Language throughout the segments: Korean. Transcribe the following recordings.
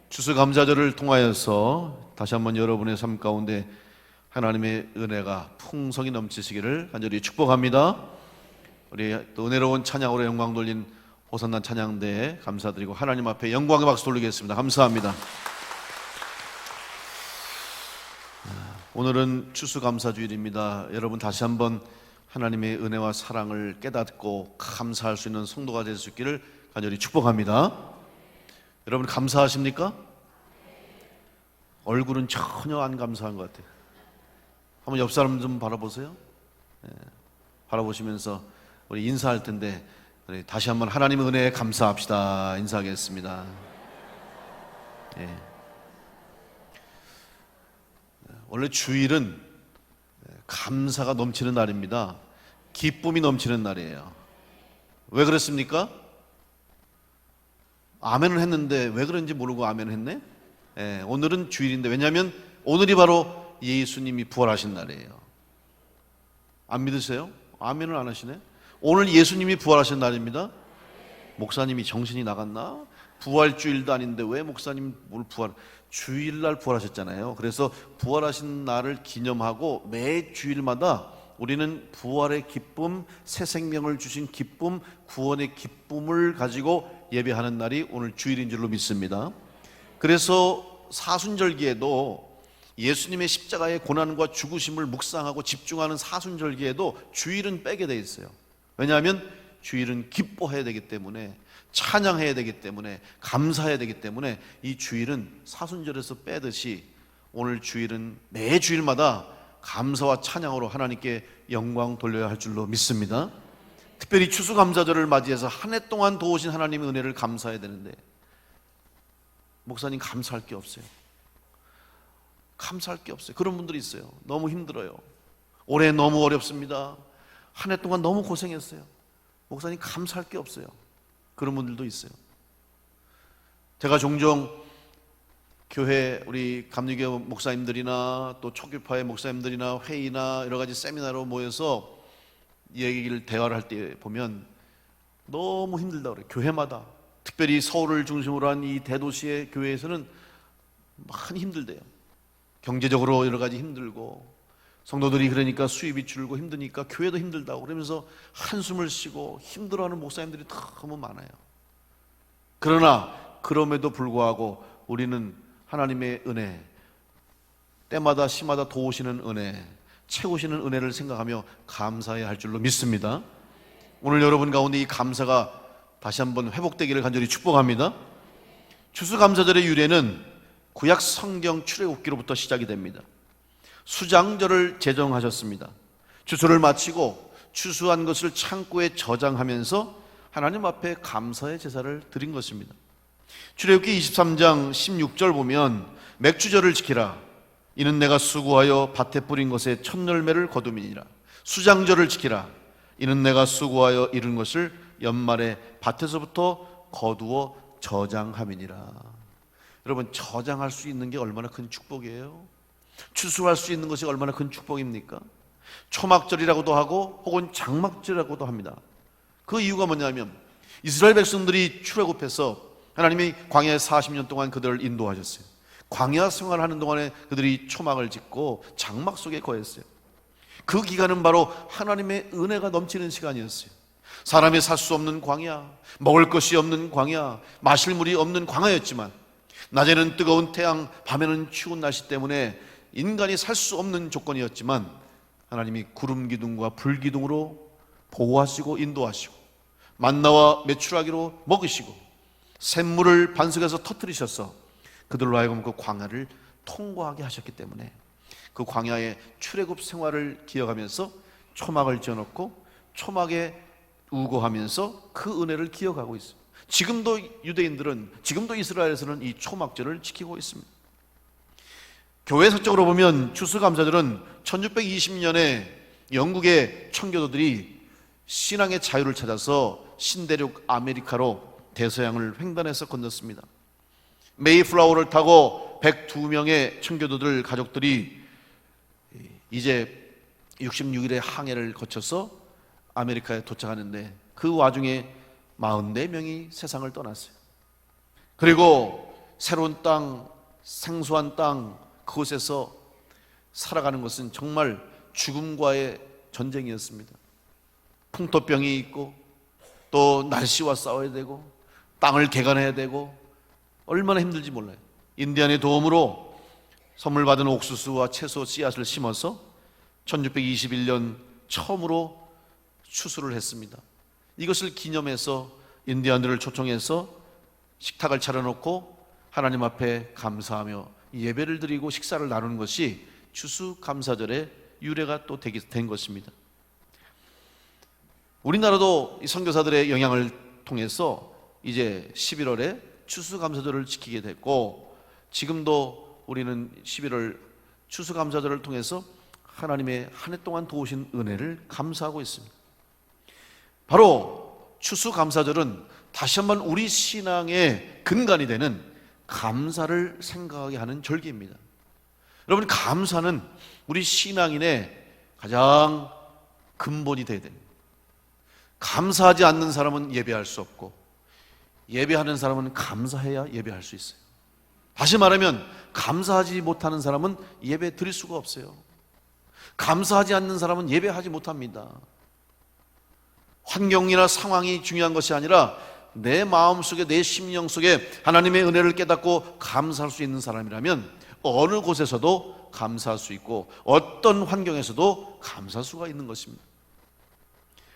추수감사절을 통하여서 다시 한번 여러분의 삶 가운데 하나님의 은혜가 풍성히 넘치시기를 간절히 축복합니다. 우리 또 은혜로운 찬양으로 영광 돌린 호산나 찬양대에 감사드리고 하나님 앞에 영광의 박수 돌리겠습니다. 감사합니다. 오늘은 추수감사주일입니다. 여러분 다시 한번 하나님의 은혜와 사랑을 깨닫고 감사할 수 있는 성도가 될 수 있기를 간절히 축복합니다. 여러분 감사하십니까? 얼굴은 전혀 안 감사한 것 같아요. 한번 옆 사람 좀 바라보세요. 바라보시면서 우리 인사할 텐데 우리 다시 한번 하나님의 은혜에 감사합시다. 인사하겠습니다. 원래 주일은 감사가 넘치는 날입니다. 기쁨이 넘치는 날이에요. 왜 그렇습니까? 아멘을 했는데 왜 그런지 모르고 아멘을 했네? 오늘은 주일인데, 왜냐하면 오늘이 바로 예수님이 부활하신 날이에요. 안 믿으세요? 아멘을 안 하시네? 오늘 예수님이 부활하신 날입니다. 목사님이 정신이 나갔나? 부활주일도 아닌데 왜 목사님 뭘 주일날 부활하셨잖아요. 그래서 부활하신 날을 기념하고 매 주일마다 우리는 부활의 기쁨, 새 생명을 주신 기쁨, 구원의 기쁨을 가지고 예배하는 날이 오늘 주일인 줄로 믿습니다. 그래서 사순절기에도 예수님의 십자가의 고난과 죽으심을 묵상하고 집중하는 사순절기에도 주일은 빼게 돼 있어요. 왜냐하면 주일은 기뻐해야 되기 때문에, 찬양해야 되기 때문에, 감사해야 되기 때문에 이 주일은 사순절에서 빼듯이 오늘 주일은 매 주일마다 감사와 찬양으로 하나님께 영광 돌려야 할 줄로 믿습니다. 특별히 추수감사절을 맞이해서 한 해 동안 도우신 하나님의 은혜를 감사해야 되는데 목사님 감사할 게 없어요. 감사할 게 없어요. 그런 분들이 있어요. 너무 힘들어요. 올해 너무 어렵습니다. 한 해 동안 너무 고생했어요. 목사님 감사할 게 없어요. 그런 분들도 있어요. 제가 종종 교회 우리 감리교 목사님들이나 또 초교파의 목사님들이나 회의나 여러 가지 세미나로 모여서 이 얘기를 대화를 할 때 보면 너무 힘들다고 그래요. 교회마다, 특별히 서울을 중심으로 한 이 대도시의 교회에서는 많이 힘들대요. 경제적으로 여러 가지 힘들고, 성도들이 그러니까 수입이 줄고 힘드니까 교회도 힘들다고 그러면서 한숨을 쉬고 힘들어하는 목사님들이 너무 많아요. 그러나 그럼에도 불구하고 우리는 하나님의 은혜, 때마다 시마다 도우시는 은혜, 채우시는 은혜를 생각하며 감사해야 할 줄로 믿습니다. 오늘 여러분 가운데 이 감사가 다시 한번 회복되기를 간절히 축복합니다. 추수감사절의 유래는 구약 성경 출애굽기로부터 시작이 됩니다. 수장절을 제정하셨습니다. 추수를 마치고 추수한 것을 창고에 저장하면서 하나님 앞에 감사의 제사를 드린 것입니다. 출애굽기 23장 16절 보면 맥주절을 지키라. 이는 내가 수고하여 밭에 뿌린 것의 첫 열매를 거둠이니라. 수장절을 지키라. 이는 내가 수고하여 이룬 것을 연말에 밭에서부터 거두어 저장함이니라. 여러분, 저장할 수 있는 게 얼마나 큰 축복이에요. 추수할 수 있는 것이 얼마나 큰 축복입니까? 초막절이라고도 하고 혹은 장막절이라고도 합니다. 그 이유가 뭐냐면 이스라엘 백성들이 출애굽해서 하나님이 광야에 40년 동안 그들을 인도하셨어요. 광야 생활하는 동안에 그들이 초막을 짓고 장막 속에 거했어요. 그 기간은 바로 하나님의 은혜가 넘치는 시간이었어요. 사람이 살 수 없는 광야, 먹을 것이 없는 광야, 마실 물이 없는 광야였지만 낮에는 뜨거운 태양, 밤에는 추운 날씨 때문에 인간이 살 수 없는 조건이었지만 하나님이 구름 기둥과 불 기둥으로 보호하시고 인도하시고 만나와 메추라기로 먹이시고 샘물을 반석에서 터뜨리셔서 그들로 하여금 그 광야를 통과하게 하셨기 때문에 그 광야의 출애굽 생활을 기억하면서 초막을 지어놓고 초막에 우거하면서 그 은혜를 기억하고 있습니다. 지금도 유대인들은, 지금도 이스라엘에서는 이 초막절을 지키고 있습니다. 교회사적으로 보면 추수감사절은 1620년에 영국의 청교도들이 신앙의 자유를 찾아서 신대륙 아메리카로 대서양을 횡단해서 건넜습니다. 메이플라워를 타고 102명의 청교도들 가족들이 이제 66일의 항해를 거쳐서 아메리카에 도착하는데 그 와중에 44명이 세상을 떠났어요. 그리고 새로운 땅, 생소한 땅, 그곳에서 살아가는 것은 정말 죽음과의 전쟁이었습니다. 풍토병이 있고 또 날씨와 싸워야 되고 땅을 개간해야 되고 얼마나 힘들지 몰라요. 인디안의 도움으로 선물 받은 옥수수와 채소 씨앗을 심어서 1621년 처음으로 추수를 했습니다. 이것을 기념해서 인디안들을 초청해서 식탁을 차려놓고 하나님 앞에 감사하며 예배를 드리고 식사를 나누는 것이 추수감사절의 유래가 또 된 것입니다. 우리나라도 선교사들의 영향을 통해서 이제 11월에 추수감사절을 지키게 됐고, 지금도 우리는 11월 추수감사절을 통해서 하나님의 한 해 동안 도우신 은혜를 감사하고 있습니다. 바로 추수감사절은 다시 한번 우리 신앙의 근간이 되는 감사를 생각하게 하는 절기입니다. 여러분, 감사는 우리 신앙인의 가장 근본이 되어야 됩니다. 감사하지 않는 사람은 예배할 수 없고, 예배하는 사람은 감사해야 예배할 수 있어요. 다시 말하면 감사하지 못하는 사람은 예배 드릴 수가 없어요. 감사하지 않는 사람은 예배하지 못합니다. 환경이나 상황이 중요한 것이 아니라 내 마음속에, 내 심령 속에 하나님의 은혜를 깨닫고 감사할 수 있는 사람이라면 어느 곳에서도 감사할 수 있고 어떤 환경에서도 감사할 수가 있는 것입니다.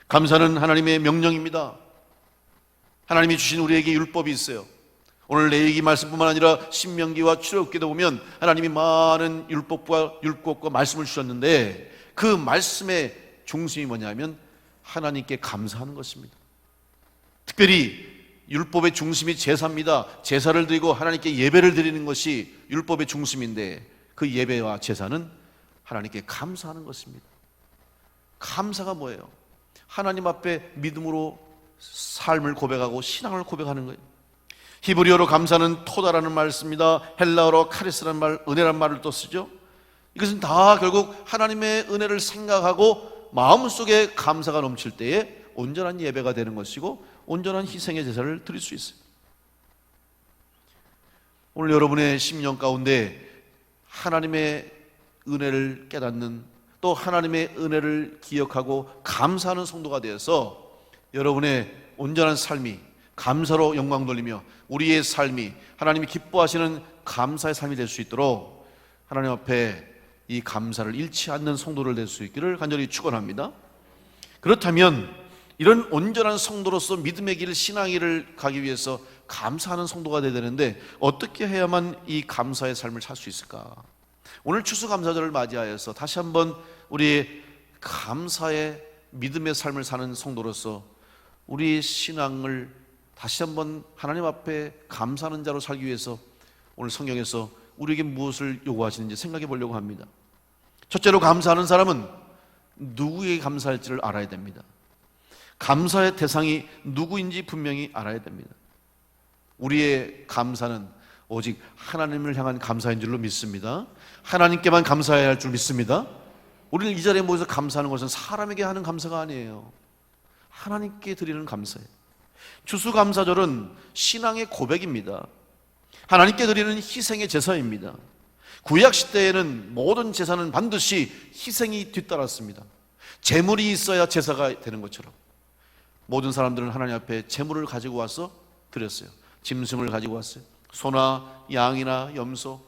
감사는 하나님의 명령입니다. 하나님이 주신 우리에게 율법이 있어요. 오늘 내 얘기 말씀뿐만 아니라 신명기와 출애굽기도 보면 하나님이 많은 율법과 말씀을 주셨는데, 그 말씀의 중심이 뭐냐면 하나님께 감사하는 것입니다. 특별히 율법의 중심이 제사입니다. 제사를 드리고 하나님께 예배를 드리는 것이 율법의 중심인데, 그 예배와 제사는 하나님께 감사하는 것입니다. 감사가 뭐예요? 하나님 앞에 믿음으로 삶을 고백하고 신앙을 고백하는 거예요. 히브리어로 감사는 토다라는 말을 씁니다. 헬라어로 카리스라는 말, 은혜라는 말을 또 쓰죠. 이것은 다 결국 하나님의 은혜를 생각하고 마음속에 감사가 넘칠 때에 온전한 예배가 되는 것이고 온전한 희생의 제사를 드릴 수 있어요. 오늘 여러분의 심령 가운데 하나님의 은혜를 깨닫는, 또 하나님의 은혜를 기억하고 감사하는 성도가 되어서 여러분의 온전한 삶이 감사로 영광 돌리며 우리의 삶이 하나님이 기뻐하시는 감사의 삶이 될 수 있도록 하나님 앞에 이 감사를 잃지 않는 성도를 될 수 있기를 간절히 축원합니다. 그렇다면 이런 온전한 성도로서 믿음의 길, 신앙의 길을 가기 위해서 감사하는 성도가 되어야 되는데 어떻게 해야만 이 감사의 삶을 살 수 있을까? 오늘 추수감사절을 맞이하여서 다시 한번 우리 감사의 믿음의 삶을 사는 성도로서 우리 신앙을 다시 한번 하나님 앞에 감사하는 자로 살기 위해서 오늘 성경에서 우리에게 무엇을 요구하시는지 생각해 보려고 합니다. 첫째로, 감사하는 사람은 누구에게 감사할지를 알아야 됩니다. 감사의 대상이 누구인지 분명히 알아야 됩니다. 우리의 감사는 오직 하나님을 향한 감사인 줄로 믿습니다. 하나님께만 감사해야 할 줄 믿습니다. 우리는 이 자리에 모여서 감사하는 것은 사람에게 하는 감사가 아니에요. 하나님께 드리는 감사예요. 추수감사절은 신앙의 고백입니다. 하나님께 드리는 희생의 제사입니다. 구약시대에는 모든 제사는 반드시 희생이 뒤따랐습니다. 제물이 있어야 제사가 되는 것처럼 모든 사람들은 하나님 앞에 제물을 가지고 와서 드렸어요. 짐승을 가지고 왔어요. 소나 양이나 염소,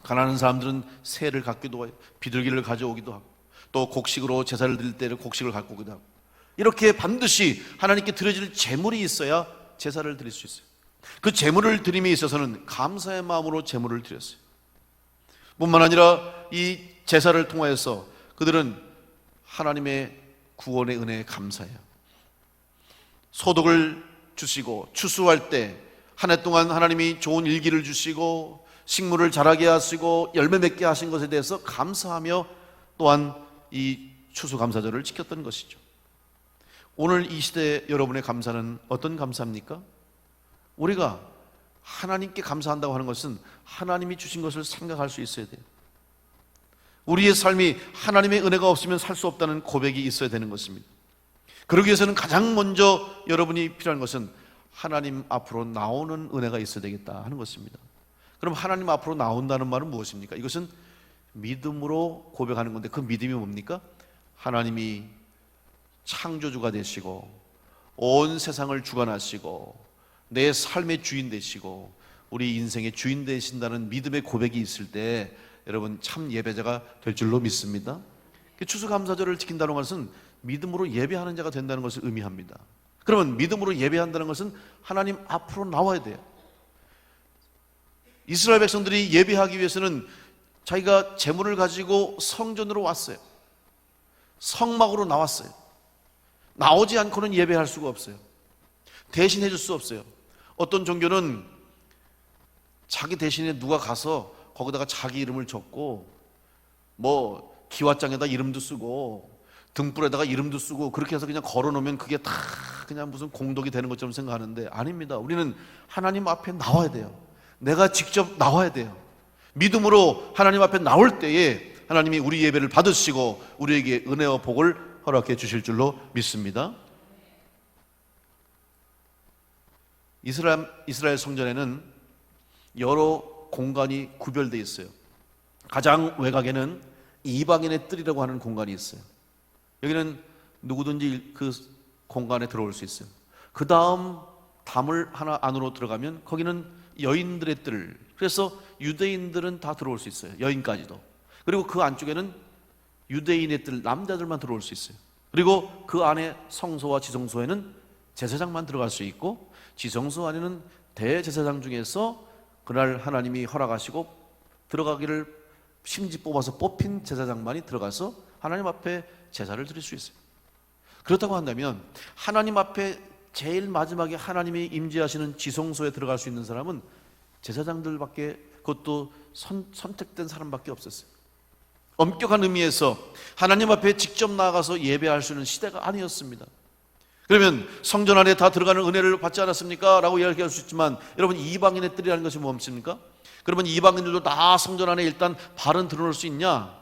가난한 사람들은 새를 갖기도 해요. 비둘기를 가져오기도 하고, 또 곡식으로 제사를 드릴 때는 곡식을 갖고 오기도 하고, 이렇게 반드시 하나님께 드려질 제물이 있어야 제사를 드릴 수 있어요. 그 제물을 드림에 있어서는 감사의 마음으로 제물을 드렸어요. 뿐만 아니라 이 제사를 통하여서 그들은 하나님의 구원의 은혜에 감사해요. 소득을 주시고 추수할 때 한 해 동안 하나님이 좋은 일기를 주시고 식물을 자라게 하시고 열매 맺게 하신 것에 대해서 감사하며 또한 이 추수감사절을 지켰던 것이죠. 오늘 이 시대 여러분의 감사는 어떤 감사입니까? 우리가 하나님께 감사한다고 하는 것은 하나님이 주신 것을 생각할 수 있어야 돼요. 우리의 삶이 하나님의 은혜가 없으면 살 수 없다는 고백이 있어야 되는 것입니다. 그러기 위해서는 가장 먼저 여러분이 필요한 것은 하나님 앞으로 나오는 은혜가 있어야 되겠다 하는 것입니다. 그럼 하나님 앞으로 나온다는 말은 무엇입니까? 이것은 믿음으로 고백하는 건데 그 믿음이 뭡니까? 하나님이 창조주가 되시고 온 세상을 주관하시고 내 삶의 주인 되시고 우리 인생의 주인 되신다는 믿음의 고백이 있을 때 여러분 참 예배자가 될 줄로 믿습니다. 추수감사절을 지킨다는 것은 믿음으로 예배하는 자가 된다는 것을 의미합니다. 그러면 믿음으로 예배한다는 것은 하나님 앞으로 나와야 돼요. 이스라엘 백성들이 예배하기 위해서는 자기가 재물을 가지고 성전으로 왔어요. 성막으로 나왔어요. 나오지 않고는 예배할 수가 없어요. 대신해 줄 수 없어요. 어떤 종교는 자기 대신에 누가 가서 거기다가 자기 이름을 적고 뭐 기와장에다 이름도 쓰고 등불에다가 이름도 쓰고 그렇게 해서 그냥 걸어놓으면 그게 다 그냥 무슨 공덕이 되는 것처럼 생각하는데 아닙니다. 우리는 하나님 앞에 나와야 돼요. 내가 직접 나와야 돼요. 믿음으로 하나님 앞에 나올 때에 하나님이 우리 예배를 받으시고 우리에게 은혜와 복을 허락해 주실 줄로 믿습니다. 이스라엘 성전에는 여러 공간이 구별되어 있어요. 가장 외곽에는 이방인의 뜰이라고 하는 공간이 있어요. 여기는 누구든지 그 공간에 들어올 수 있어요. 그 다음 담을 하나 안으로 들어가면 거기는 여인들의 뜰, 그래서 유대인들은 다 들어올 수 있어요. 여인까지도. 그리고 그 안쪽에는 유대인의 뜰, 남자들만 들어올 수 있어요. 그리고 그 안에 성소와 지성소에는 제사장만 들어갈 수 있고 지성소 안에는 대제사장 중에서 그날 하나님이 허락하시고 들어가기를 심지 뽑아서 뽑힌 제사장만이 들어가서 하나님 앞에 제사를 드릴 수 있어요. 그렇다고 한다면 하나님 앞에 제일 마지막에 하나님이 임재하시는 지성소에 들어갈 수 있는 사람은 제사장들밖에, 그것도 선택된 사람밖에 없었어요. 엄격한 의미에서 하나님 앞에 직접 나아가서 예배할 수 있는 시대가 아니었습니다. 그러면 성전 안에 다 들어가는 은혜를 받지 않았습니까? 라고 이야기할 수 있지만 여러분, 이방인의 뜰이라는 것이 뭡니까? 그러면 이방인들도 다 성전 안에 일단 발은 들어올 수 있냐?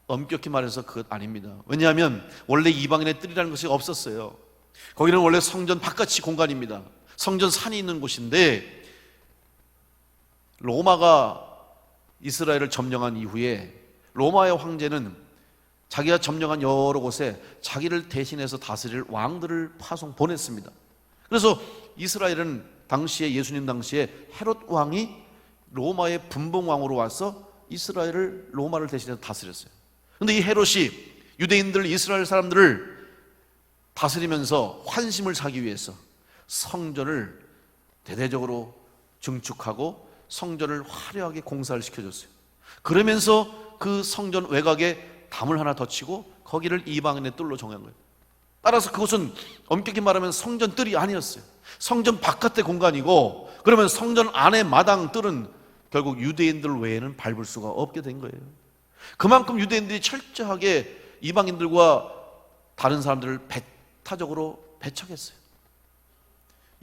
엄격히 말해서 그것 아닙니다. 왜냐하면 원래 이방인의 뜰이라는 것이 없었어요. 거기는 원래 성전 바깥이 공간입니다. 성전 산이 있는 곳인데 로마가 이스라엘을 점령한 이후에 로마의 황제는 자기가 점령한 여러 곳에 자기를 대신해서 다스릴 왕들을 보냈습니다. 그래서 이스라엘은 당시에, 예수님 당시에 헤롯 왕이 로마의 분봉왕으로 와서 이스라엘을, 로마를 대신해서 다스렸어요. 그런데 이 헤롯이 유대인들, 이스라엘 사람들을 다스리면서 환심을 사기 위해서 성전을 대대적으로 증축하고 성전을 화려하게 공사를 시켜줬어요. 그러면서 그 성전 외곽에 담을 하나 더 치고 거기를 이방인의 뜰로 정한 거예요. 따라서 그것은 엄격히 말하면 성전 뜰이 아니었어요. 성전 바깥의 공간이고, 그러면 성전 안의 마당 뜰은 결국 유대인들 외에는 밟을 수가 없게 된 거예요. 그만큼 유대인들이 철저하게 이방인들과 다른 사람들을 배타적으로 배척했어요.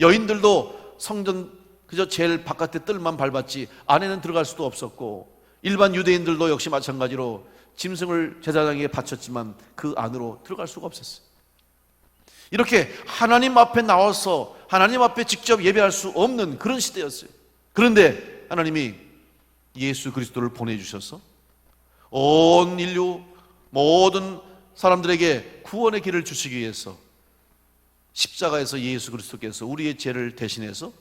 여인들도 성전 그저 제일 바깥의 뜰만 밟았지 안에는 들어갈 수도 없었고, 일반 유대인들도 역시 마찬가지로 짐승을 제사장에게 바쳤지만 그 안으로 들어갈 수가 없었어요. 이렇게 하나님 앞에 나와서 하나님 앞에 직접 예배할 수 없는 그런 시대였어요. 그런데 하나님이 예수 그리스도를 보내주셔서 온 인류 모든 사람들에게 구원의 길을 주시기 위해서 십자가에서 예수 그리스도께서 우리의 죄를 대신해서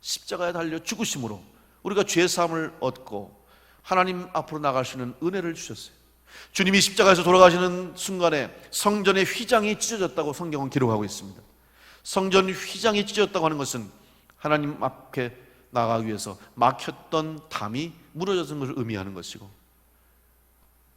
십자가에 달려 죽으심으로 우리가 죄 사함을 얻고 하나님 앞으로 나갈 수 있는 은혜를 주셨어요. 주님이 십자가에서 돌아가시는 순간에 성전의 휘장이 찢어졌다고 성경은 기록하고 있습니다. 성전 휘장이 찢어졌다고 하는 것은 하나님 앞에 나가기 위해서 막혔던 담이 무너졌던 것을 의미하는 것이고,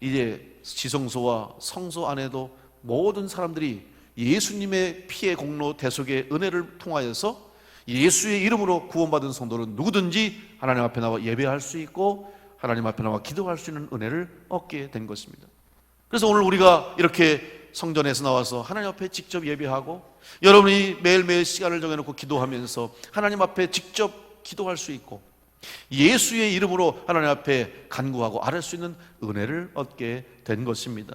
이제 지성소와 성소 안에도 모든 사람들이 예수님의 피의 공로 대속의 은혜를 통하여서 예수의 이름으로 구원받은 성도는 누구든지 하나님 앞에 나와 예배할 수 있고 하나님 앞에 나와 기도할 수 있는 은혜를 얻게 된 것입니다. 그래서 오늘 우리가 이렇게 성전에서 나와서 하나님 앞에 직접 예배하고, 여러분이 매일매일 시간을 정해놓고 기도하면서 하나님 앞에 직접 기도할 수 있고 예수의 이름으로 하나님 앞에 간구하고 아뢰 수 있는 은혜를 얻게 된 것입니다.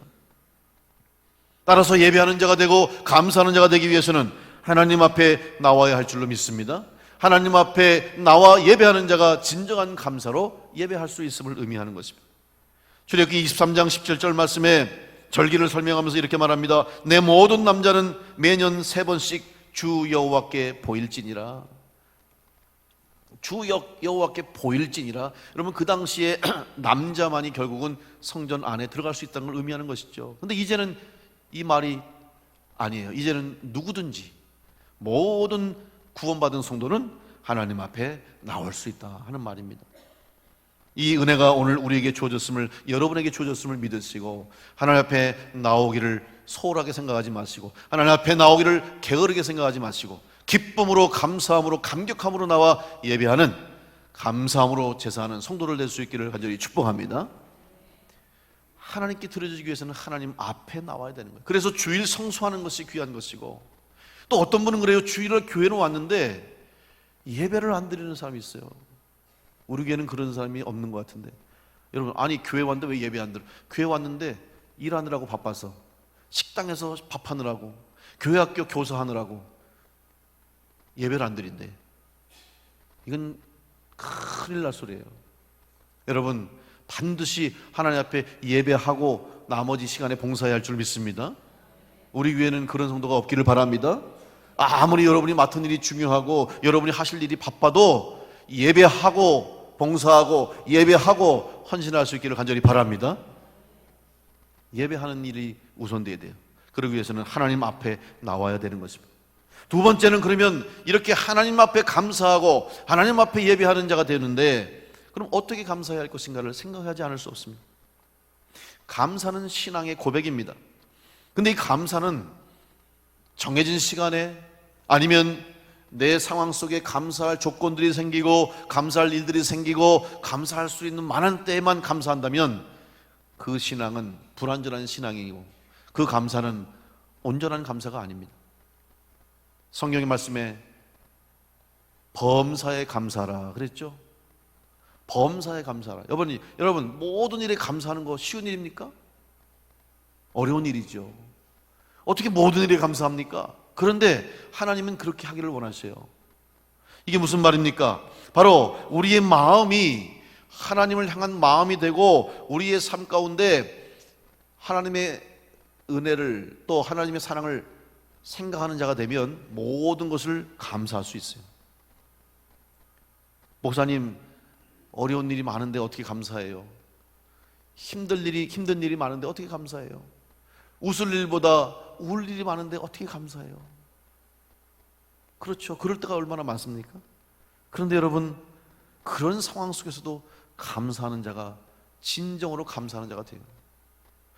따라서 예배하는 자가 되고 감사하는 자가 되기 위해서는 하나님 앞에 나와야 할 줄로 믿습니다. 하나님 앞에 나와 예배하는 자가 진정한 감사로 예배할 수 있음을 의미하는 것입니다. 출애굽기 23장 17절 말씀에 절기를 설명하면서 이렇게 말합니다. 내 모든 남자는 매년 3번씩 주 여호와께 보일지니라. 주 여호와께 보일지니라. 여러분, 그 당시에 남자만이 결국은 성전 안에 들어갈 수 있다는 걸 의미하는 것이죠. 근데 이제는 이 말이 아니에요. 이제는 누구든지 모든 구원받은 성도는 하나님 앞에 나올 수 있다 하는 말입니다. 이 은혜가 오늘 우리에게 주어졌음을, 여러분에게 주어졌음을 믿으시고 하나님 앞에 나오기를 소홀하게 생각하지 마시고, 하나님 앞에 나오기를 게으르게 생각하지 마시고, 기쁨으로, 감사함으로, 감격함으로 나와 예배하는, 감사함으로 제사하는 성도를 될 수 있기를 간절히 축복합니다. 하나님께 드려지기 위해서는 하나님 앞에 나와야 되는 거예요. 그래서 주일 성수하는 것이 귀한 것이고, 또 어떤 분은 그래요. 주일날 교회는 왔는데 예배를 안 드리는 사람이 있어요. 우리 교회는 그런 사람이 없는 것 같은데, 여러분, 아니 교회 왔는데 왜 예배 안 들어? 교회 왔는데 일하느라고 바빠서, 식당에서 밥하느라고, 교회 학교 교사하느라고 예배를 안 드린대. 이건 큰일 날 소리예요. 여러분, 반드시 하나님 앞에 예배하고 나머지 시간에 봉사해야 할 줄 믿습니다. 우리 교회는 그런 성도가 없기를 바랍니다. 아무리 여러분이 맡은 일이 중요하고 여러분이 하실 일이 바빠도 예배하고 봉사하고 예배하고 헌신할 수 있기를 간절히 바랍니다. 예배하는 일이 우선돼야 돼요. 그러기 위해서는 하나님 앞에 나와야 되는 것입니다. 두 번째는, 그러면 이렇게 하나님 앞에 감사하고 하나님 앞에 예배하는 자가 되는데, 그럼 어떻게 감사해야 할 것인가를 생각하지 않을 수 없습니다. 감사는 신앙의 고백입니다. 근데 이 감사는 정해진 시간에, 아니면 내 상황 속에 감사할 조건들이 생기고 감사할 일들이 생기고 감사할 수 있는 많은 때에만 감사한다면 그 신앙은 불완전한 신앙이고, 그 감사는 온전한 감사가 아닙니다. 성경의 말씀에 범사에 감사라 그랬죠. 범사에 감사라. 여러분, 모든 일에 감사하는 거 쉬운 일입니까? 어려운 일이죠. 어떻게 모든 일에 감사합니까? 그런데 하나님은 그렇게 하기를 원하세요. 이게 무슨 말입니까? 바로 우리의 마음이 하나님을 향한 마음이 되고, 우리의 삶 가운데 하나님의 은혜를, 또 하나님의 사랑을 생각하는 자가 되면 모든 것을 감사할 수 있어요. 목사님, 어려운 일이 많은데 어떻게 감사해요? 힘든 일이 많은데 어떻게 감사해요? 웃을 일보다 울 일이 많은데 어떻게 감사해요? 그렇죠. 그럴 때가 얼마나 많습니까? 그런데 여러분, 그런 상황 속에서도 감사하는 자가, 진정으로 감사하는 자가 돼요.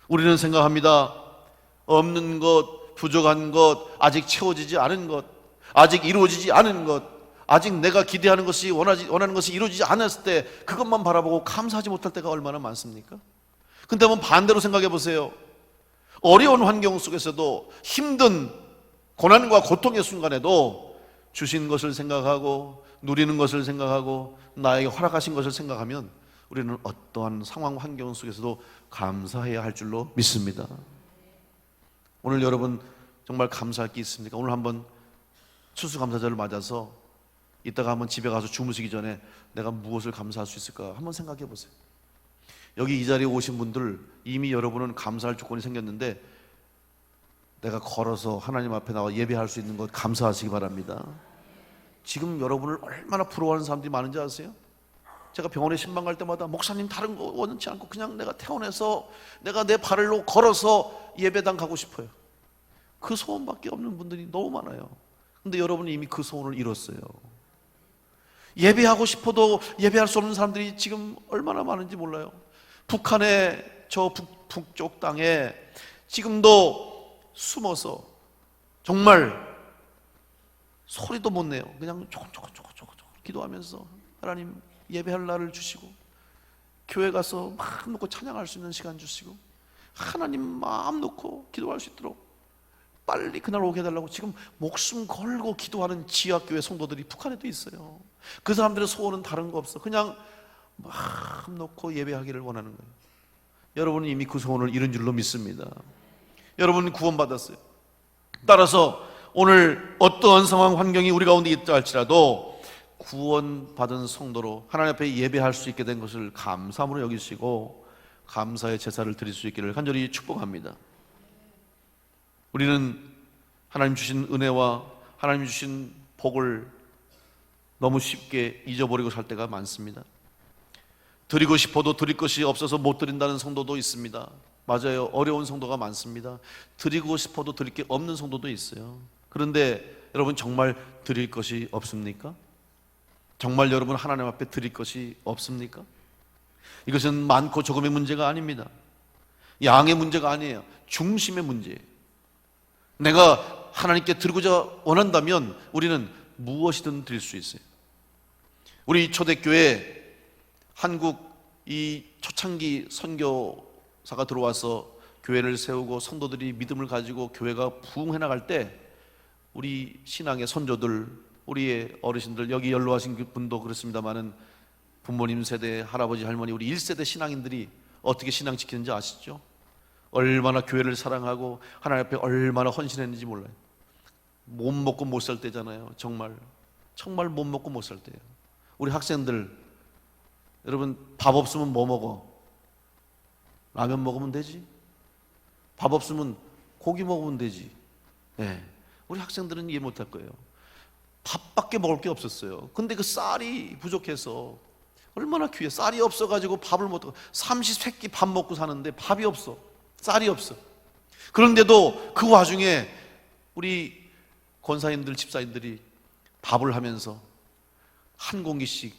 우리는 생각합니다. 없는 것, 부족한 것, 아직 채워지지 않은 것, 아직 이루어지지 않은 것, 아직 내가 기대하는 것이, 원하는 것이 이루어지지 않았을 때 그것만 바라보고 감사하지 못할 때가 얼마나 많습니까? 근데 한번 반대로 생각해 보세요. 어려운 환경 속에서도, 힘든 고난과 고통의 순간에도 주신 것을 생각하고 누리는 것을 생각하고 나에게 허락하신 것을 생각하면 우리는 어떠한 상황 환경 속에서도 감사해야 할 줄로 믿습니다. 오늘 여러분 정말 감사할 게 있습니까? 오늘 한번 추수감사절을 맞아서 이따가 한번 집에 가서 주무시기 전에 내가 무엇을 감사할 수 있을까 한번 생각해 보세요. 여기 이 자리에 오신 분들, 이미 여러분은 감사할 조건이 생겼는데, 내가 걸어서 하나님 앞에 나와 예배할 수 있는 것 감사하시기 바랍니다. 지금 여러분을 얼마나 부러워하는 사람들이 많은지 아세요? 제가 병원에 신방 갈 때마다, 목사님 다른 거 원치 않고 그냥 내가 태어나서 내가 내 발로 걸어서 예배당 가고 싶어요. 그 소원밖에 없는 분들이 너무 많아요. 근데 여러분이 이미 그 소원을 이뤘어요. 예배하고 싶어도 예배할 수 없는 사람들이 지금 얼마나 많은지 몰라요. 북한의 저 북쪽 땅에 지금도 숨어서 정말 소리도 못 내요. 그냥 조금 기도하면서 하나님 예배할 날을 주시고, 교회 가서 마음 놓고 찬양할 수 있는 시간 주시고, 하나님 마음 놓고 기도할 수 있도록 빨리 그날 오게 해달라고 지금 목숨 걸고 기도하는 지하교회 성도들이 북한에도 있어요. 그 사람들의 소원은 다른 거 없어. 그냥 마음 놓고 예배하기를 원하는 거예요. 여러분은 이미 그 소원을 이룬 줄로 믿습니다. 여러분은 구원받았어요. 따라서 오늘 어떠한 상황 환경이 우리 가운데 있다 할지라도 구원받은 성도로 하나님 앞에 예배할 수 있게 된 것을 감사함으로 여기시고 감사의 제사를 드릴 수 있기를 간절히 축복합니다. 우리는 하나님 주신 은혜와 하나님 주신 복을 너무 쉽게 잊어버리고 살 때가 많습니다. 드리고 싶어도 드릴 것이 없어서 못 드린다는 성도도 있습니다. 맞아요. 어려운 성도가 많습니다. 드리고 싶어도 드릴 게 없는 성도도 있어요. 그런데 여러분, 정말 드릴 것이 없습니까? 정말 여러분 하나님 앞에 드릴 것이 없습니까? 이것은 많고 적음의 문제가 아닙니다. 양의 문제가 아니에요. 중심의 문제예요. 내가 하나님께 드리고자 원한다면 우리는 무엇이든 드릴 수 있어요. 우리 초대교회 한국 이 초창기 선교사가 들어와서 교회를 세우고 성도들이 믿음을 가지고 교회가 부흥해 나갈 때 우리 신앙의 선조들, 우리의 어르신들, 여기 연로하신 분도 그렇습니다마는 부모님 세대, 할아버지, 할머니, 우리 1세대 신앙인들이 어떻게 신앙 지키는지 아시죠? 얼마나 교회를 사랑하고 하나님 앞에 얼마나 헌신했는지 몰라요. 못 먹고 못 살 때잖아요. 정말 못 먹고 못 살 때예요. 우리 학생들, 여러분, 밥 없으면 뭐 먹어? 라면 먹으면 되지. 밥 없으면 고기 먹으면 되지. 네. 우리 학생들은 이해 못할 거예요. 밥밖에 먹을 게 없었어요. 근데 그 쌀이 부족해서 얼마나 귀해. 쌀이 없어가지고 밥을 못 먹고 30세끼 밥 먹고 사는데 밥이 없어. 쌀이 없어. 그런데도 그 와중에 우리 권사님들, 집사님들이 밥을 하면서 한 공기씩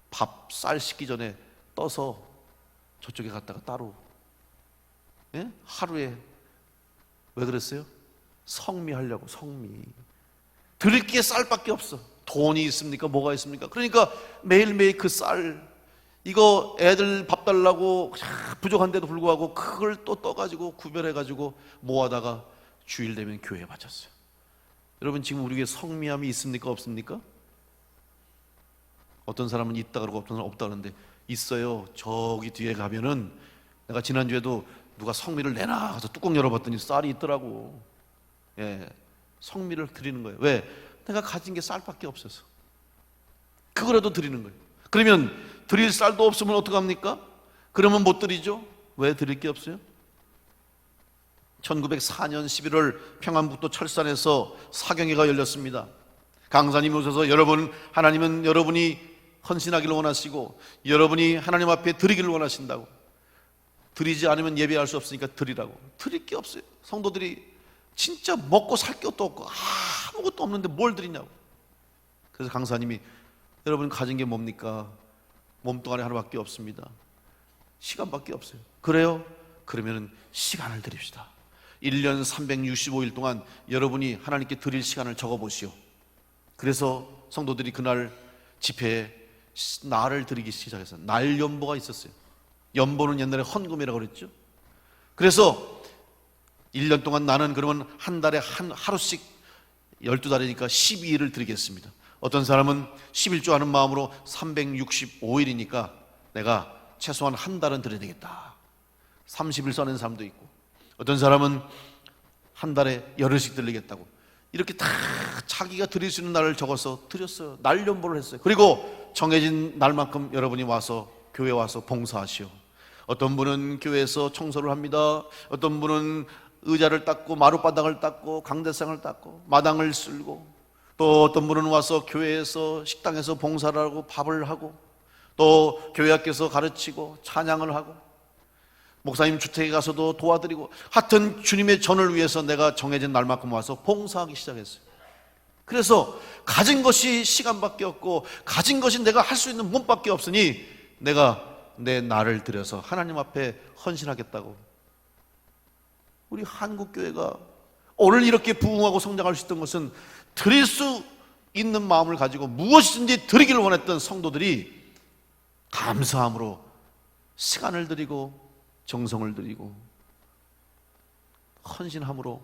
밥, 쌀 식기 전에 떠서 저쪽에 갔다가 따로, 예? 하루에 왜 그랬어요? 성미하려고. 성미. 드릴 게 쌀밖에 없어. 돈이 있습니까? 뭐가 있습니까? 그러니까 매일매일 그 쌀, 이거 애들 밥 달라고 부족한데도 불구하고 그걸 또 떠가지고 구별해가지고 모아다가 주일 되면 교회에 바쳤어요. 여러분, 지금 우리에게 성미함이 있습니까? 없습니까? 어떤 사람은 있다 그러고 어떤 사람은 없다 그러는데 있어요. 저기 뒤에 가면은, 내가 지난주에도 누가 성미를 내놔 가서 뚜껑 열어봤더니 쌀이 있더라고. 예, 성미를 드리는 거예요. 왜? 내가 가진 게 쌀밖에 없어서. 그거라도 드리는 거예요. 그러면 드릴 쌀도 없으면 어떡합니까? 그러면 못 드리죠. 왜? 드릴 게 없어요? 1904년 11월 평안북도 철산에서 사경회가 열렸습니다. 강사님이 오셔서, 여러분, 하나님은 여러분이 헌신하기를 원하시고 여러분이 하나님 앞에 드리기를 원하신다고. 드리지 않으면 예배할 수 없으니까 드리라고. 드릴 게 없어요. 성도들이 진짜 먹고 살 것도 없고 아무것도 없는데 뭘 드리냐고. 그래서 강사님이, 여러분 가진 게 뭡니까? 몸뚱아리 하나밖에 없습니다. 시간밖에 없어요. 그래요? 그러면 시간을 드립시다. 1년 365일 동안 여러분이 하나님께 드릴 시간을 적어보시오. 그래서 성도들이 그날 집회에 날을 드리기 시작했어요. 날 연보가 있었어요. 연보는 옛날에 헌금이라고 그랬죠. 그래서 1년 동안 나는 그러면 한 달에 하루씩 12달이니까 12일을 드리겠습니다. 어떤 사람은 11조 하는 마음으로 365일이니까 내가 최소한 한 달은 드려야 되겠다. 30일 써낸 사람도 있고, 어떤 사람은 한 달에 열흘씩 드리겠다고. 이렇게 다 자기가 드릴 수 있는 날을 적어서 드렸어요. 날 연보를 했어요. 그리고 정해진 날만큼 여러분이 와서 교회에 와서 봉사하시오. 어떤 분은 교회에서 청소를 합니다. 어떤 분은 의자를 닦고 마룻바닥을 닦고 강대상을 닦고 마당을 쓸고, 또 어떤 분은 와서 교회에서 식당에서 봉사를 하고 밥을 하고, 또 교회 학교에서 가르치고 찬양을 하고, 목사님 주택에 가서도 도와드리고, 하여튼 주님의 전을 위해서 내가 정해진 날만큼 와서 봉사하기 시작했어요. 그래서 가진 것이 시간밖에 없고 가진 것이 내가 할 수 있는 몸밖에 없으니 내가 내 나를 들여서 하나님 앞에 헌신하겠다고. 우리 한국교회가 오늘 이렇게 부흥하고 성장할 수 있던 것은 드릴 수 있는 마음을 가지고 무엇이든지 드리기를 원했던 성도들이 감사함으로 시간을 드리고 정성을 드리고 헌신함으로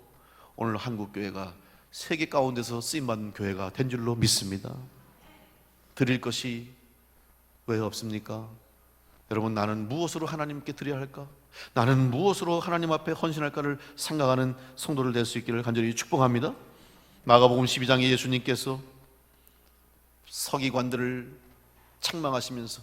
오늘 한국교회가 세계 가운데서 쓰임받는 교회가 된 줄로 믿습니다. 드릴 것이 왜 없습니까? 여러분, 나는 무엇으로 하나님께 드려야 할까? 나는 무엇으로 하나님 앞에 헌신할까를 생각하는 성도를 될 수 있기를 간절히 축복합니다. 마가복음 12장에 예수님께서 서기관들을 책망하시면서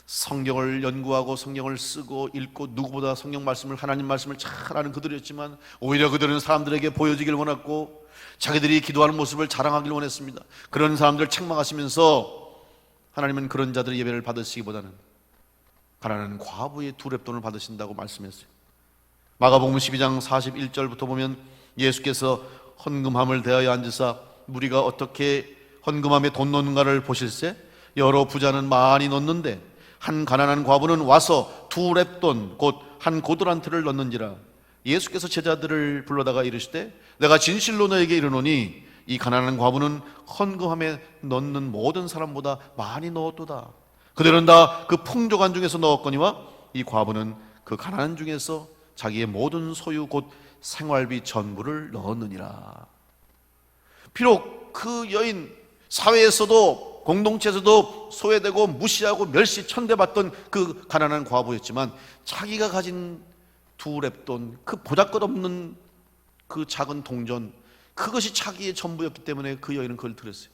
성경을 연구하고 성경을 쓰고 읽고 누구보다 성경 말씀을, 하나님 말씀을 잘 아는 그들이었지만 오히려 그들은 사람들에게 보여지길 원했고 자기들이 기도하는 모습을 자랑하길 원했습니다. 그런 사람들을 책망하시면서 하나님은 그런 자들의 예배를 받으시기보다는 가난한 과부의 2렙돈을 받으신다고 말씀했어요. 마가복음 12장 41절부터 보면 예수께서 헌금함을 대하여 앉으사 무리가 어떻게 헌금함에 돈 넣는가를 보실세 여러 부자는 많이 넣는데 한 가난한 과부는 와서 2렙돈 곧 한 고드란트를 넣는지라. 예수께서 제자들을 불러다가 이르시되 내가 진실로 너에게 이르노니 이 가난한 과부는 헌금함에 넣는 모든 사람보다 많이 넣었도다. 그들은 다 그 풍족한 중에서 넣었거니와 이 과부는 그 가난한 중에서 자기의 모든 소유 곧 생활비 전부를 넣었느니라. 비록 그 여인 사회에서도 공동체에서도 소외되고 무시하고 멸시 천대받던 그 가난한 과부였지만 자기가 가진 2렙돈, 그 보잘것없는 그 작은 동전, 그것이 자기의 전부였기 때문에 그 여인은 그걸 드렸어요.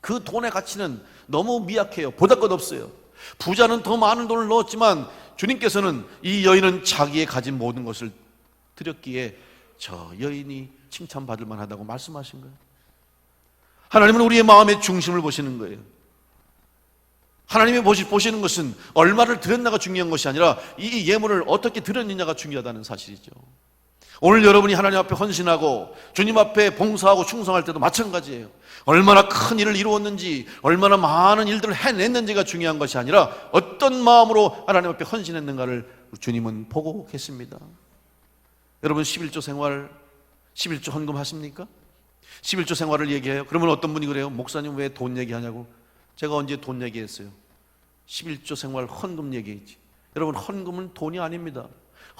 그 돈의 가치는 너무 미약해요. 보잘것없어요. 부자는 더 많은 돈을 넣었지만 주님께서는 이 여인은 자기의 가진 모든 것을 드렸기에 저 여인이 칭찬받을 만하다고 말씀하신 거예요. 하나님은 우리의 마음의 중심을 보시는 거예요. 하나님이 보시는 것은 얼마를 드렸나가 중요한 것이 아니라 이 예물을 어떻게 드렸느냐가 중요하다는 사실이죠. 오늘 여러분이 하나님 앞에 헌신하고 주님 앞에 봉사하고 충성할 때도 마찬가지예요. 얼마나 큰 일을 이루었는지, 얼마나 많은 일들을 해냈는지가 중요한 것이 아니라 어떤 마음으로 하나님 앞에 헌신했는가를 주님은 보고 계십니다. 여러분 11조 생활, 11조 헌금 하십니까? 11조 생활을 얘기해요. 그러면 어떤 분이 그래요? 목사님 왜 돈 얘기하냐고. 제가 언제 돈 얘기했어요? 11조 생활 헌금 얘기했지. 여러분 헌금은 돈이 아닙니다.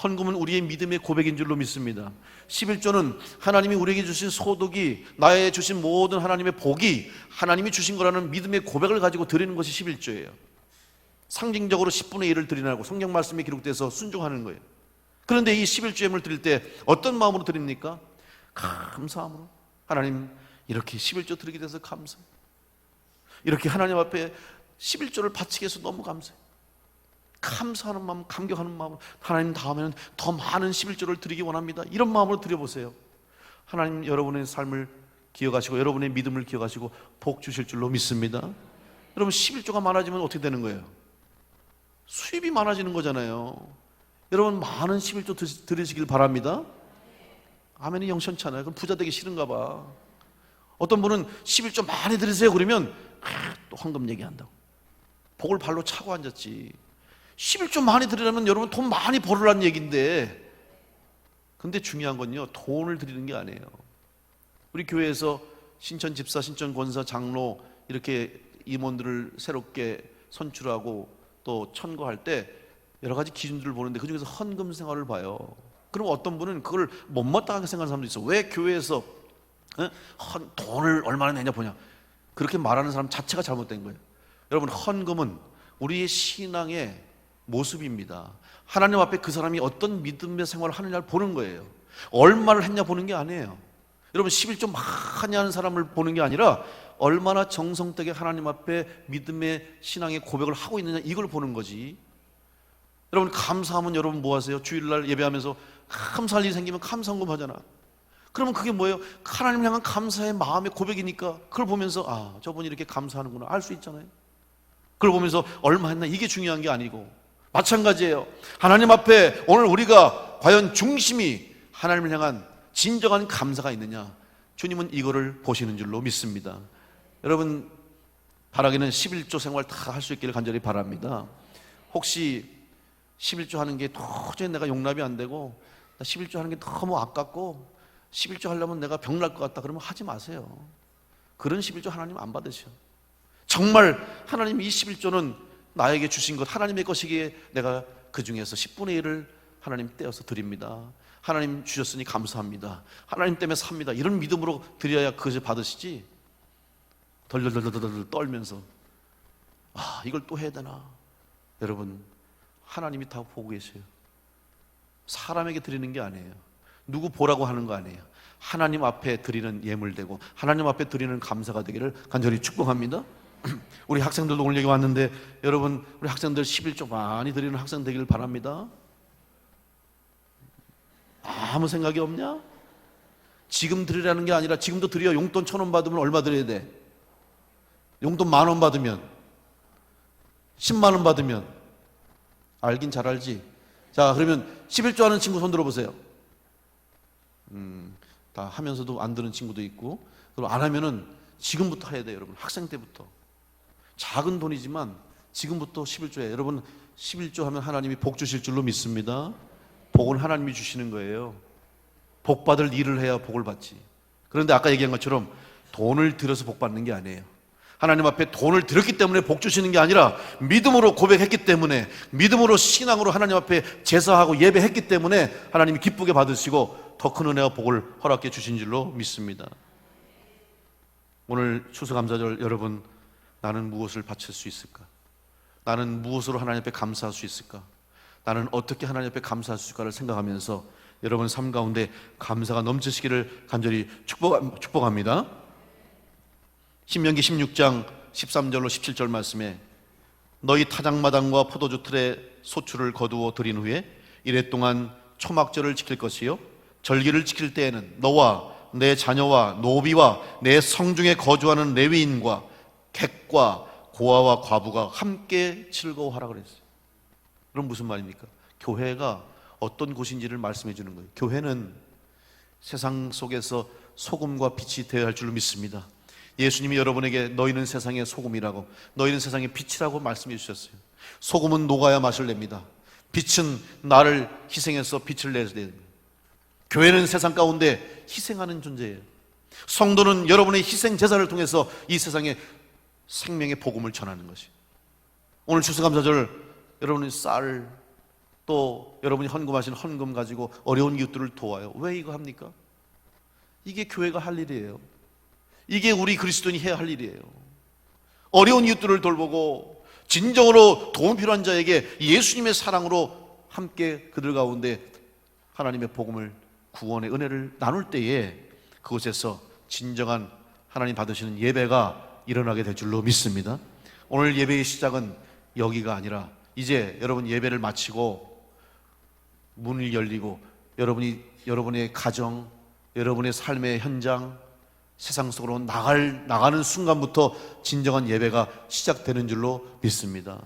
헌금은 우리의 믿음의 고백인 줄로 믿습니다. 11조는 하나님이 우리에게 주신 소득이, 나의 주신 모든 하나님의 복이 하나님이 주신 거라는 믿음의 고백을 가지고 드리는 것이 11조예요. 상징적으로 10분의 1을 드리라고 성경 말씀에 기록돼서 순종하는 거예요. 그런데 이 11조 예물을 드릴 때 어떤 마음으로 드립니까? 감사함으로. 하나님 이렇게 11조 드리게 돼서 감사해요. 이렇게 하나님 앞에 11조를 바치게 해서 너무 감사해요. 감사하는 마음, 감격하는 마음으로 하나님 다음에는 더 많은 11조를 드리기 원합니다. 이런 마음으로 드려보세요. 하나님 여러분의 삶을 기억하시고 여러분의 믿음을 기억하시고 복 주실 줄로 믿습니다. 여러분 11조가 많아지면 어떻게 되는 거예요? 수입이 많아지는 거잖아요. 여러분 많은 11조 드리시길 바랍니다. 아멘이 영천찮아요. 그럼 부자 되기 싫은가 봐. 어떤 분은 11조 많이 드리세요 그러면 또 헌금 얘기한다고. 복을 발로 차고 앉았지. 11조 많이 드리려면 여러분 돈 많이 벌으라는 얘기인데, 근데 중요한 건요 돈을 드리는 게 아니에요. 우리 교회에서 신천 집사, 신천 권사, 장로 이렇게 임원들을 새롭게 선출하고 또 천거할 때 여러 가지 기준들을 보는데 그중에서 헌금 생활을 봐요. 그럼 어떤 분은 그걸 못마땅하게 생각하는 사람도 있어. 왜 교회에서 돈을 얼마나 내냐 보냐, 그렇게 말하는 사람 자체가 잘못된 거예요. 여러분 헌금은 우리의 신앙의 모습입니다. 하나님 앞에 그 사람이 어떤 믿음의 생활을 하느냐를 보는 거예요. 얼마를 했냐 보는 게 아니에요. 여러분 11조 많이 하는 사람을 보는 게 아니라 얼마나 정성되게 하나님 앞에 믿음의 신앙의 고백을 하고 있느냐, 이걸 보는 거지. 여러분 감사하면 여러분 뭐 하세요? 주일날 예배하면서 감사할 일이 생기면 감사헌금 하잖아. 그러면 그게 뭐예요? 하나님 향한 감사의 마음의 고백이니까 그걸 보면서 아, 저분이 이렇게 감사하는구나 알 수 있잖아요. 그걸 보면서 얼마 했나 이게 중요한 게 아니고, 마찬가지예요. 하나님 앞에 오늘 우리가 과연 중심이 하나님을 향한 진정한 감사가 있느냐, 주님은 이거를 보시는 줄로 믿습니다. 여러분 바라기는 11조 생활 다 할 수 있기를 간절히 바랍니다. 혹시 11조 하는 게 도저히 내가 용납이 안 되고 나 11조 하는 게 너무 아깝고 11조 하려면 내가 병날 것 같다 그러면 하지 마세요. 그런 11조 하나님 안 받으셔. 정말 하나님 이 11조는 나에게 주신 것 하나님의 것이기에 내가 그 중에서 10분의 1을 하나님 떼어서 드립니다. 하나님 주셨으니 감사합니다. 하나님 때문에 삽니다. 이런 믿음으로 드려야 그것을 받으시지, 덜덜덜덜덜 떨면서 아 이걸 또 해야 되나. 여러분 하나님이 다 보고 계세요. 사람에게 드리는 게 아니에요. 누구 보라고 하는 거 아니에요. 하나님 앞에 드리는 예물되고 하나님 앞에 드리는 감사가 되기를 간절히 축복합니다. 우리 학생들도 오늘 여기 왔는데 여러분, 우리 학생들 11조 많이 드리는 학생 되기를 바랍니다. 아무 생각이 없냐? 지금 드리라는 게 아니라 지금도 드려. 용돈 1,000원 받으면 얼마 드려야 돼? 용돈 10,000원 받으면, 10만 원 받으면, 알긴 잘 알지. 자, 그러면 11조 하는 친구 손 들어보세요. 다 하면서도 안 드는 친구도 있고, 그리고 안 하면은 지금부터 해야 돼요, 여러분. 학생 때부터. 작은 돈이지만 지금부터 11조에, 여러분 11조 하면 하나님이 복 주실 줄로 믿습니다. 복은 하나님이 주시는 거예요. 복 받을 일을 해야 복을 받지. 그런데 아까 얘기한 것처럼 돈을 들여서 복 받는 게 아니에요. 하나님 앞에 돈을 들였기 때문에 복 주시는 게 아니라 믿음으로 고백했기 때문에, 믿음으로 신앙으로 하나님 앞에 제사하고 예배했기 때문에 하나님이 기쁘게 받으시고 더 큰 은혜와 복을 허락해 주신 줄로 믿습니다. 오늘 추수감사절 여러분, 나는 무엇을 바칠 수 있을까? 나는 무엇으로 하나님 앞에 감사할 수 있을까? 나는 어떻게 하나님 앞에 감사할 수 있을까를 생각하면서 여러분 삶 가운데 감사가 넘치시기를 간절히 축복합니다. 신명기 16장 13절로 17절 말씀에 너희 타작마당과 포도주 틀에 소출을 거두어 드린 후에 이래 동안 초막절을 지킬 것이요 절기를 지킬 때에는 너와 내 자녀와 노비와 내 성중에 거주하는 레위인과 객과 고아와 과부가 함께 즐거워하라 그랬어요. 그럼 무슨 말입니까? 교회가 어떤 곳인지를 말씀해 주는 거예요. 교회는 세상 속에서 소금과 빛이 되어야 할 줄로 믿습니다. 예수님이 여러분에게 너희는 세상의 소금이라고, 너희는 세상의 빛이라고 말씀해 주셨어요. 소금은 녹아야 맛을 냅니다. 빛은 나를 희생해서 빛을 내야 됩니다. 교회는 세상 가운데 희생하는 존재예요. 성도는 여러분의 희생 제사를 통해서 이 세상에 생명의 복음을 전하는 것이에요. 오늘 추수감사절 여러분이 쌀, 또 여러분이 헌금하신 헌금 가지고 어려운 이웃들을 도와요. 왜 이거 합니까? 이게 교회가 할 일이에요. 이게 우리 그리스도인이 해야 할 일이에요. 어려운 이웃들을 돌보고 진정으로 도움 필요한 자에게 예수님의 사랑으로 함께 그들 가운데 하나님의 복음을, 구원의 은혜를 나눌 때에 그곳에서 진정한 하나님 받으시는 예배가 일어나게 될 줄로 믿습니다. 오늘 예배의 시작은 여기가 아니라 이제 여러분 예배를 마치고 문을 열리고 여러분의 가정, 여러분의 삶의 현장, 세상 속으로 나가는 순간부터 진정한 예배가 시작되는 줄로 믿습니다.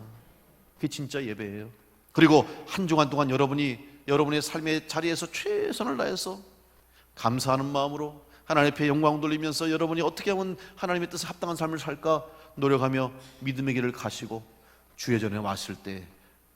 그게 진짜 예배예요. 그리고 한 주간 동안 여러분의 삶의 자리에서 최선을 다해서 감사하는 마음으로 하나님 앞에 영광 돌리면서 여러분이 어떻게 하면 하나님의 뜻에 합당한 삶을 살까 노력하며 믿음의 길을 가시고 주의 전에 왔을 때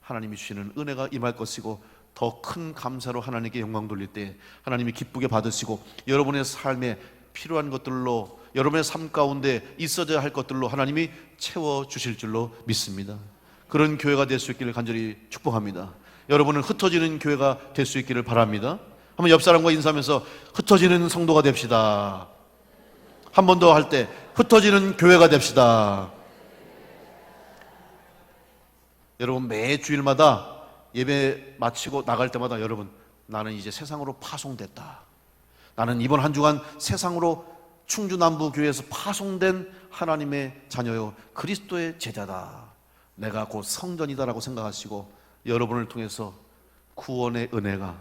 하나님이 주시는 은혜가 임할 것이고 더 큰 감사로 하나님께 영광 돌릴 때 하나님이 기쁘게 받으시고 여러분의 삶에 필요한 것들로, 여러분의 삶 가운데 있어야 할 것들로 하나님이 채워주실 줄로 믿습니다. 그런 교회가 될 수 있기를 간절히 축복합니다. 여러분은 흩어지는 교회가 될 수 있기를 바랍니다. 한번 옆 사람과 인사하면서 흩어지는 성도가 됩시다. 한 번 더 할 때 흩어지는 교회가 됩시다. 여러분 매 주일마다 예배 마치고 나갈 때마다 여러분, 나는 이제 세상으로 파송됐다. 나는 이번 한 주간 세상으로 충주남부교회에서 파송된 하나님의 자녀요 그리스도의 제자다. 내가 곧 성전이다라고 생각하시고 여러분을 통해서 구원의 은혜가,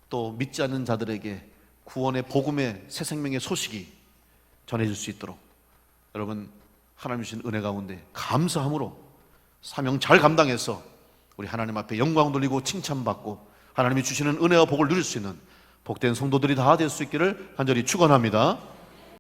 또 믿지 않는 자들에게 구원의 복음의 새 생명의 소식이 전해질 수 있도록 여러분 하나님 주신 은혜 가운데 감사함으로 사명 잘 감당해서 우리 하나님 앞에 영광 돌리고 칭찬받고 하나님이 주시는 은혜와 복을 누릴 수 있는 복된 성도들이 다 될 수 있기를 간절히 축원합니다.